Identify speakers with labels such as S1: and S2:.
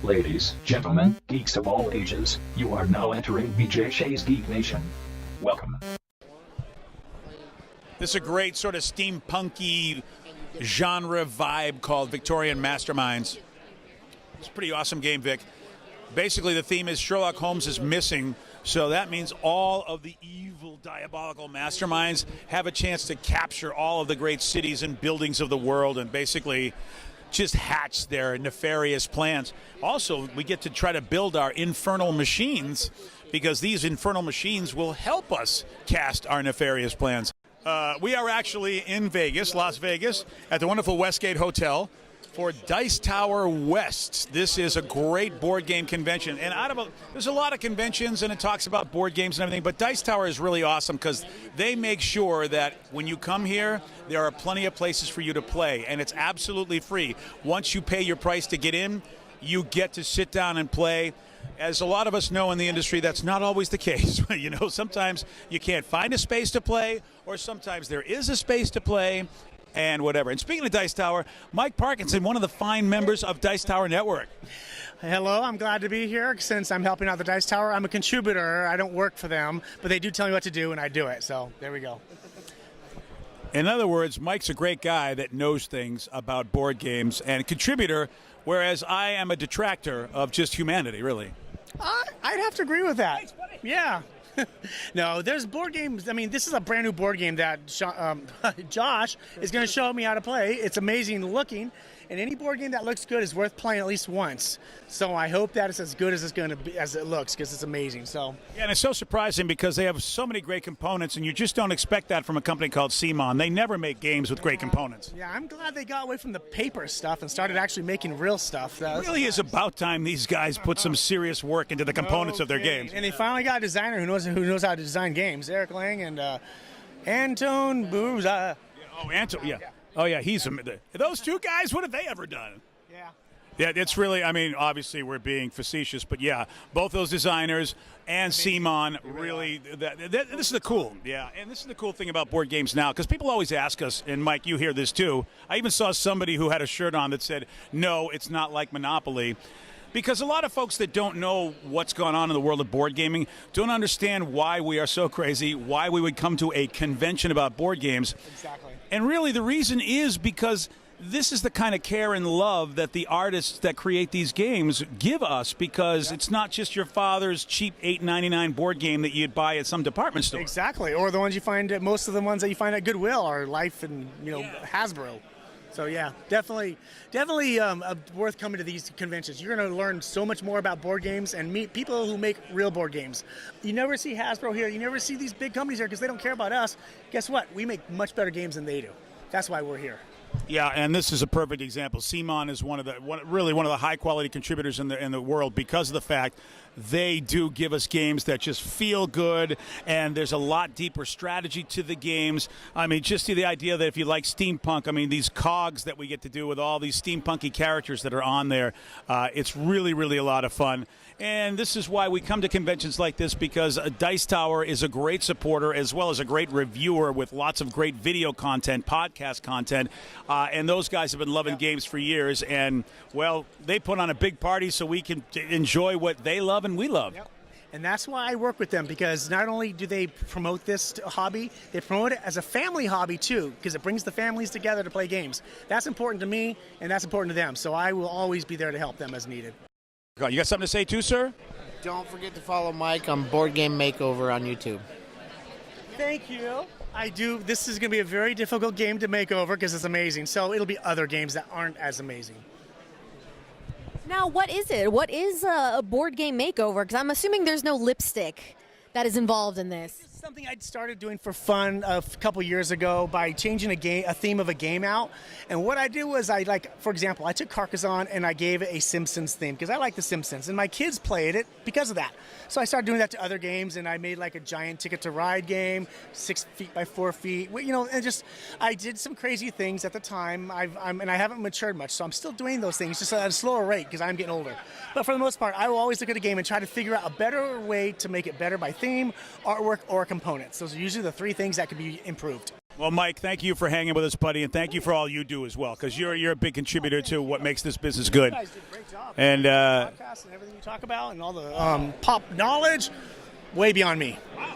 S1: Ladies, gentlemen, geeks of all ages, you are now entering BJ Shea's Geek Nation. Welcome.
S2: This is a great sort of steampunky genre vibe called Victorian Masterminds. It's a pretty awesome game, Vic. Basically, the theme is Sherlock Holmes is missing, so that means all of the evil, diabolical masterminds have a chance to capture all of the great cities and buildings of the world and basically just hatch their nefarious plans. Also, we get to try to build our infernal machines because these infernal machines will help us cast our nefarious plans. We are actually in Vegas, Las Vegas, at the wonderful Westgate Hotel for Dice Tower West. This is a great board game convention. And there's a lot of conventions and it talks about board games and everything, but Dice Tower is really awesome because they make sure that when you come here, there are plenty of places for you to play, and it's absolutely free. Once you pay your price to get in, you get to sit down and play. As a lot of us know in the industry, that's not always the case. You know, sometimes you can't find a space to play, or sometimes there is a space to play, and whatever. And speaking of Dice Tower, Mike Parkinson, one of the fine members of Dice Tower Network.
S3: Hello, I'm glad to be here since I'm helping out the Dice Tower. I'm a contributor. I don't work for them, but they do tell me what to do, and I do it. So there we go.
S2: In other words, Mike's a great guy that knows things about board games and a contributor, whereas I am a detractor of just humanity, really.
S3: I'd have to agree with that. Yeah. No, there's board games. I mean, this is a brand new board game that Josh is going to show me how to play. It's amazing looking, and any board game that looks good is worth playing at least once. So I hope that it's as good as it's going to be, as it looks, because it's amazing. So
S2: yeah, and it's so surprising because they have so many great components, and you just don't expect that from a company called CMON. They never make games with great components.
S3: Yeah, I'm glad they got away from the paper stuff and started actually making real stuff.
S2: It really is about time these guys put some serious work into the components of their games.
S3: And they finally got a designer who knows how to design games. Eric Lang and Anton Booza.
S2: Oh, Anton, yeah. Oh, yeah, those two guys, what have they ever done?
S3: Yeah.
S2: Yeah, it's really, I mean, obviously we're being facetious, but yeah, both those designers and CMON really, this is the cool, yeah, and this is the cool thing about board games now, because people always ask us, and Mike, you hear this too, I even saw somebody who had a shirt on that said, no, it's not like Monopoly. Because a lot of folks that don't know what's going on in the world of board gaming don't understand why we are so crazy, why we would come to a convention about board games.
S3: Exactly.
S2: And really the reason is because this is the kind of care and love that the artists that create these games give us, because it's not just your father's cheap $8.99 board game that you'd buy at some department store.
S3: Exactly. Or the ones you find at, most of the ones that you find at Goodwill are Life and Hasbro. So yeah, definitely worth coming to these conventions. You're going to learn so much more about board games and meet people who make real board games. You never see Hasbro here. You never see these big companies here because they don't care about us. Guess what? We make much better games than they do. That's why we're here.
S2: Yeah, and this is a perfect example. CMON is really one of the high-quality contributors in the world because of the fact they do give us games that just feel good, and there's a lot deeper strategy to the games. I mean, just the idea that if you like steampunk, I mean, these cogs that we get to do with all these steampunky characters that are on there, it's really, really a lot of fun. And this is why we come to conventions like this, because Dice Tower is a great supporter as well as a great reviewer with lots of great video content, podcast content, and those guys have been loving games for years. And, well, they put on a big party so we can enjoy what they love and we love.
S3: Yep. And that's why I work with them, because not only do they promote this hobby, they promote it as a family hobby too, because it brings the families together to play games. That's important to me, and that's important to them. So I will always be there to help them as needed.
S2: You got something to say too, sir?
S4: Don't forget to follow Mike on Board Game Makeover on YouTube.
S3: Thank you. I do. This is going to be a very difficult game to make over because it's amazing. So it'll be other games that aren't as amazing.
S5: Now, what is it? What is a board game makeover? Because I'm assuming there's no lipstick that is involved in this.
S3: It's something I started doing for fun a couple years ago by changing a theme of a game out. And what I did was for example, I took Carcassonne and I gave it a Simpsons theme because I like the Simpsons, and my kids played it because of that. So I started doing that to other games, and I made like a giant Ticket to Ride game, 6 feet by 4 feet. And I did some crazy things at the time. And I haven't matured much, so I'm still doing those things just at a slower rate because I'm getting older. But for the most part, I will always look at a game and try to figure out a better way to make it better by theme, artwork, or components. Those are usually the three things that could be improved.
S2: Well, Mike, thank you for hanging with us, buddy, and thank you for all you do as well, because you're a big contributor to what makes this business good.
S3: You guys did a great job.
S2: And
S3: podcast and everything you talk about and all the pop knowledge, way beyond me.
S2: wow.